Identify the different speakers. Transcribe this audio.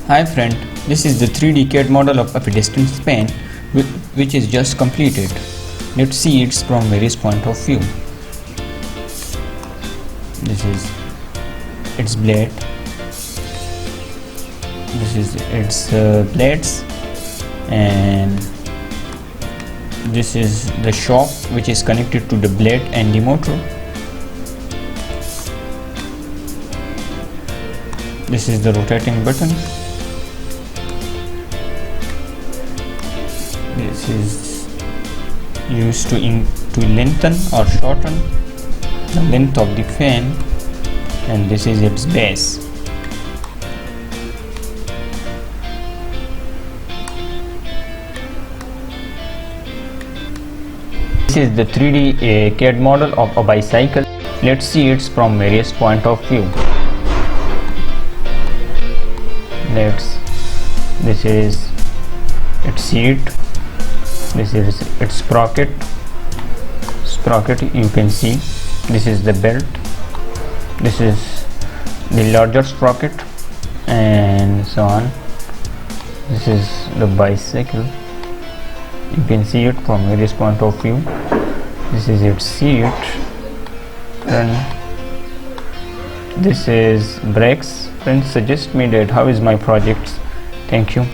Speaker 1: Hi friend, this is the 3D CAD model of a pedestal span which is just completed. Let's see it from various point of view. This is its blade. This is its blades, and this is the shock which is connected to the blade and the motor. This is the rotating button. This is used to lengthen or shorten the length of the fan, and this is its base. This is the 3D CAD model of a bicycle. Let's see it from various point of view. This is its seat. This is its sprocket. You can see this is the belt. This is the larger sprocket, and so on. This is the bicycle. You can see it from various point of view. This is its seat. And this is brakes. Friends, suggest me that how is my project. Thank you.